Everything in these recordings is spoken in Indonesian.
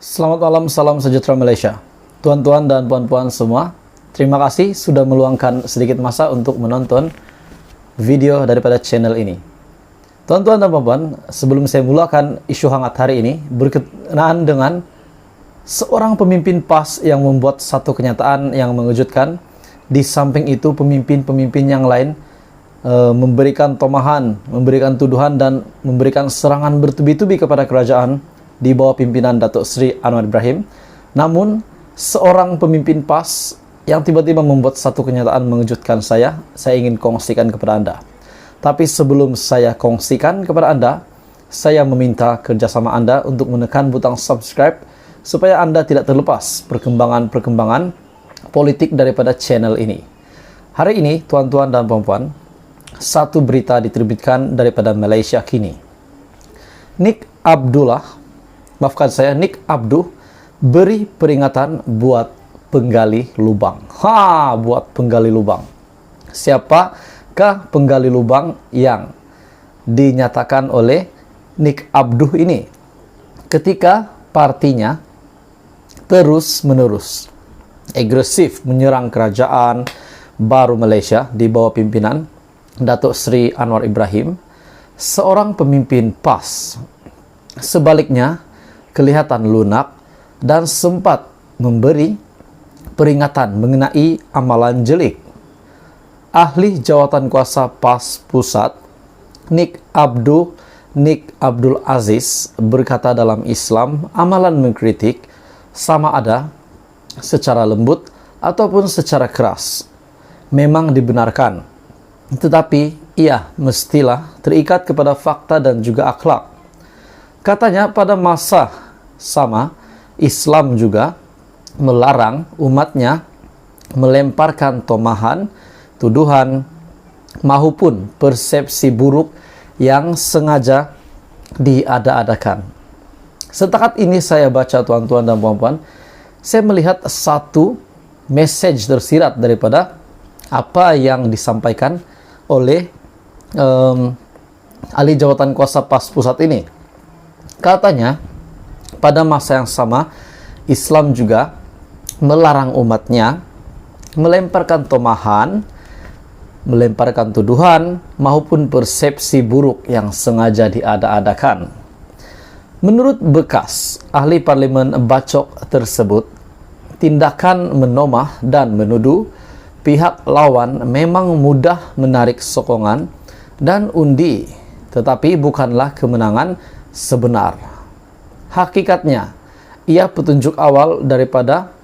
Selamat malam, salam sejahtera Malaysia. Tuan-tuan dan puan-puan semua, terima kasih sudah meluangkan sedikit masa untuk menonton video daripada channel ini. Tuan-tuan dan puan-puan, sebelum saya mulakan isu hangat hari ini, berkenaan dengan seorang pemimpin PAS yang membuat satu kenyataan yang mengejutkan. Di samping itu, pemimpin-pemimpin yang lain memberikan tomahan, memberikan tuduhan, dan memberikan serangan bertubi-tubi kepada kerajaan di bawah pimpinan Datuk Seri Anwar Ibrahim. Namun, seorang pemimpin PAS yang tiba-tiba membuat satu kenyataan mengejutkan saya ingin kongsikan kepada Anda. Tapi sebelum saya kongsikan kepada Anda, saya meminta kerjasama Anda untuk menekan butang subscribe supaya Anda tidak terlepas perkembangan-perkembangan politik daripada channel ini. Hari ini, tuan-tuan dan puan-puan, satu berita diterbitkan daripada Malaysia Kini. Nick Abduh beri peringatan buat penggali lubang. Buat penggali lubang. Siapakah penggali lubang yang dinyatakan oleh Nick Abduh ini? Ketika partinya terus-menerus agresif menyerang kerajaan baru Malaysia di bawah pimpinan Datuk Seri Anwar Ibrahim, seorang pemimpin PAS sebaliknya kelihatan lunak dan sempat memberi peringatan mengenai amalan jelik. Ahli jawatan kuasa PAS Pusat, Nick Abdul Aziz, berkata dalam Islam, amalan mengkritik sama ada secara lembut ataupun secara keras memang dibenarkan, tetapi ia mestilah terikat kepada fakta dan juga akhlak. Katanya pada masa sama, Islam juga melarang umatnya melemparkan tomahan, tuduhan, maupun persepsi buruk yang sengaja diada-adakan. Setakat ini saya baca, tuan-tuan dan puan-puan, saya melihat satu message tersirat daripada apa yang disampaikan oleh ahli jawatan kuasa PAS Pusat ini. Katanya, pada masa yang sama, Islam juga melarang umatnya melemparkan tomahan, melemparkan tuduhan, maupun persepsi buruk yang sengaja diada-adakan. Menurut bekas ahli parlimen Bacok tersebut, tindakan menomah dan menuduh pihak lawan memang mudah menarik sokongan dan undi, tetapi bukanlah kemenangan sebenar. Hakikatnya, ia petunjuk awal daripada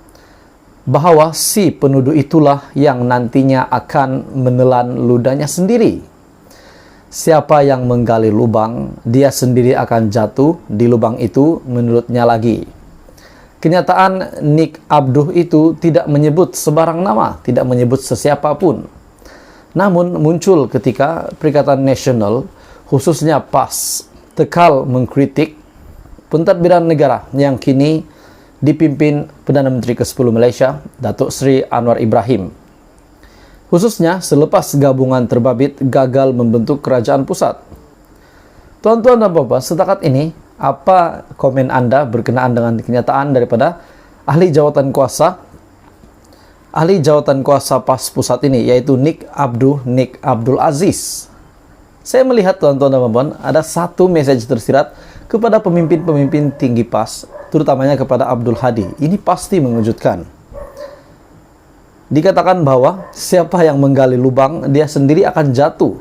bahwa si penuduh itulah yang nantinya akan menelan ludahnya sendiri. Siapa yang menggali lubang, dia sendiri akan jatuh di lubang itu, menurutnya lagi. Kenyataan Nick Abduh itu tidak menyebut sebarang nama, tidak menyebut sesiapa pun. Namun muncul ketika Perikatan Nasional, khususnya PAS, tekal mengkritik pentadbiran negara yang kini dipimpin Perdana Menteri ke-10 Malaysia, Datuk Seri Anwar Ibrahim. Khususnya selepas gabungan terbabit gagal membentuk kerajaan pusat. Tuan-tuan dan puan-puan, setakat ini, apa komen Anda berkenaan dengan kenyataan daripada ahli jawatan kuasa PAS Pusat ini, yaitu Nick Abdul Aziz? Saya melihat, tuan-tuan dan puan-puan, ada satu message tersirat kepada pemimpin-pemimpin tinggi PAS, terutamanya kepada Abdul Hadi. Ini pasti mengejutkan. Dikatakan bahwa siapa yang menggali lubang, dia sendiri akan jatuh.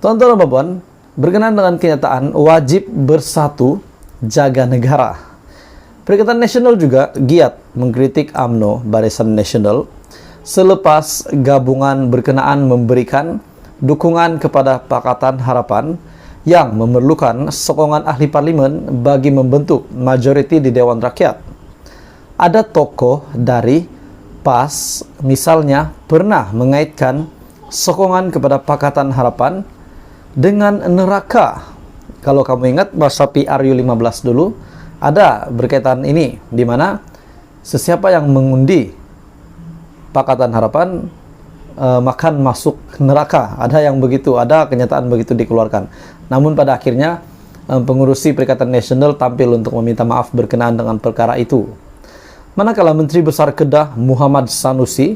Tuan-tuan dan puan-puan, berkenaan dengan kenyataan wajib bersatu jaga negara, Perikatan Nasional juga giat mengkritik UMNO Barisan Nasional selepas gabungan berkenaan memberikan dukungan kepada Pakatan Harapan yang memerlukan sokongan ahli parlimen bagi membentuk majoriti di Dewan Rakyat. Ada tokoh dari PAS misalnya pernah mengaitkan sokongan kepada Pakatan Harapan dengan neraka. Kalau kamu ingat masa PRU 15 dulu, ada berkaitan ini, di mana sesiapa yang mengundi Pakatan Harapan makan masuk neraka. Ada yang begitu, ada kenyataan begitu dikeluarkan. Namun pada akhirnya pengurusi Perikatan Nasional tampil untuk meminta maaf berkenaan dengan perkara itu. Manakala Menteri Besar Kedah Muhammad Sanusi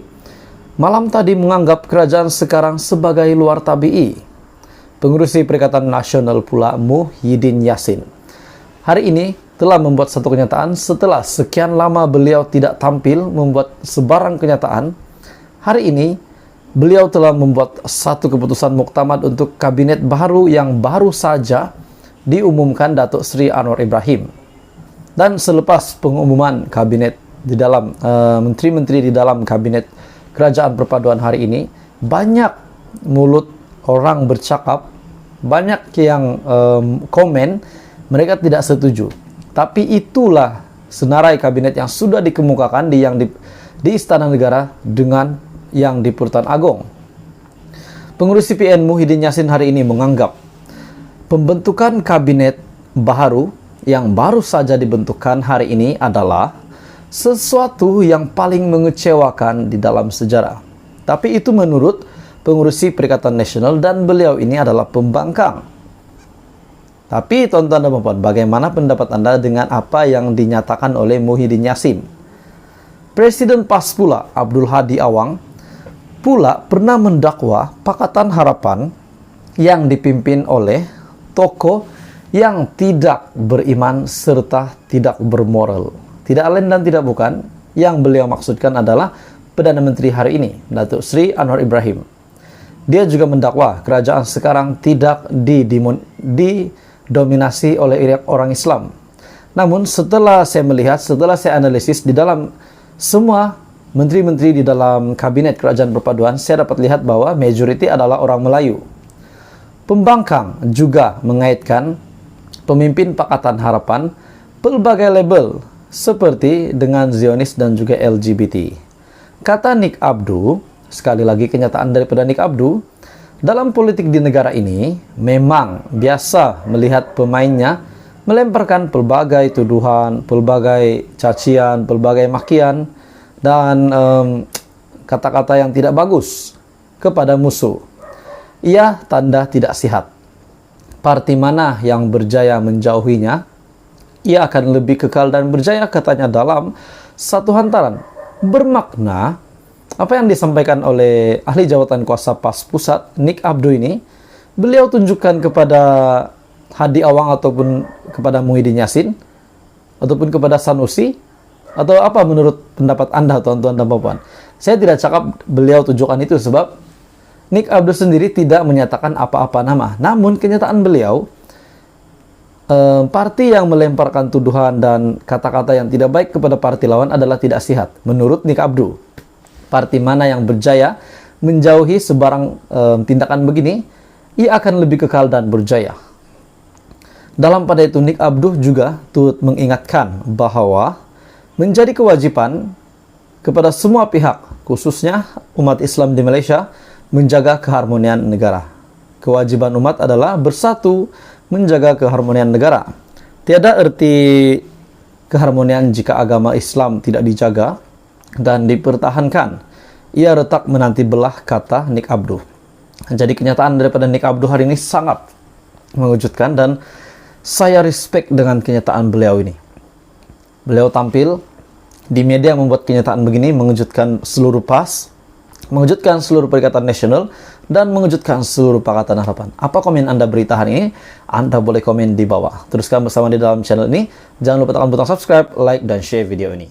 malam tadi menganggap kerajaan sekarang sebagai luar tabi'i. Pengurusi Perikatan Nasional pula Muhyiddin Yassin hari ini telah membuat satu kenyataan setelah sekian lama beliau tidak tampil membuat sebarang kenyataan. Hari ini beliau telah membuat satu keputusan muktamad untuk kabinet baru yang baru saja diumumkan Datuk Seri Anwar Ibrahim. Dan selepas pengumuman kabinet di dalam menteri-menteri di dalam kabinet kerajaan perpaduan hari ini, banyak mulut orang bercakap, banyak yang komen mereka tidak setuju. Tapi itulah senarai kabinet yang sudah dikemukakan di Istana Negara dengan yang di Purtan Agong. Pengurus CPN Muhyiddin Yassin hari ini menganggap pembentukan kabinet baru yang baru saja dibentukkan hari ini adalah sesuatu yang paling mengecewakan di dalam sejarah. Tapi itu menurut pengurusi Perikatan Nasional dan beliau ini adalah pembangkang. Tapi tuan-tuan dan puan, bagaimana pendapat Anda dengan apa yang dinyatakan oleh Muhyiddin Yassin? Presiden PAS pula Abdul Hadi Awang pula pernah mendakwa Pakatan Harapan yang dipimpin oleh tokoh yang tidak beriman serta tidak bermoral. Tidak lain dan tidak bukan, yang beliau maksudkan adalah Perdana Menteri hari ini, Datuk Seri Anwar Ibrahim. Dia juga mendakwa kerajaan sekarang tidak didominasi oleh orang Islam. Namun setelah saya melihat, setelah saya analisis di dalam semua menteri-menteri di dalam kabinet kerajaan perpaduan, saya dapat lihat bahwa majoriti adalah orang Melayu. Pembangkang juga mengaitkan pemimpin Pakatan Harapan pelbagai label seperti dengan Zionis dan juga LGBT. Kata Nick Abdu, sekali lagi kenyataan daripada Nick Abdu, dalam politik di negara ini memang biasa melihat pemainnya melemparkan pelbagai tuduhan, pelbagai cacian, pelbagai makian, dan kata-kata yang tidak bagus kepada musuh. Ia tanda tidak sihat. Parti mana yang berjaya menjauhinya, ia akan lebih kekal dan berjaya, katanya dalam satu hantaran. Bermakna apa yang disampaikan oleh ahli jawatan kuasa PAS Pusat, Nick Abdu ini, beliau tunjukkan kepada Hadi Awang ataupun kepada Muhyiddin Yassin ataupun kepada Sanusi, atau apa menurut pendapat Anda tuan-tuan dan puan? Saya tidak cakap beliau tunjukkan itu sebab Nick Abdu sendiri tidak menyatakan apa-apa nama. Namun kenyataan beliau, parti yang melemparkan tuduhan dan kata-kata yang tidak baik kepada parti lawan adalah tidak sihat. Menurut Nick Abdu, parti mana yang berjaya menjauhi sebarang tindakan begini, ia akan lebih kekal dan berjaya. Dalam pada itu, Nick Abdu juga turut mengingatkan bahwa menjadi kewajiban kepada semua pihak, khususnya umat Islam di Malaysia, menjaga keharmonian negara. Kewajiban umat adalah bersatu menjaga keharmonian negara. Tiada erti keharmonian jika agama Islam tidak dijaga dan dipertahankan. Ia retak menanti belah, kata Nick Abdu. Jadi kenyataan daripada Nick Abdu hari ini sangat mengejutkan dan saya respect dengan kenyataan beliau ini. Beliau tampil di media membuat kenyataan begini, mengejutkan seluruh PAS, mengejutkan seluruh Perikatan Nasional, dan mengejutkan seluruh Pakatan Harapan. Apa komen Anda berita hari ini? Anda boleh komen di bawah. Teruskan bersama di dalam channel ini. Jangan lupa tekan butang subscribe, like, dan share video ini.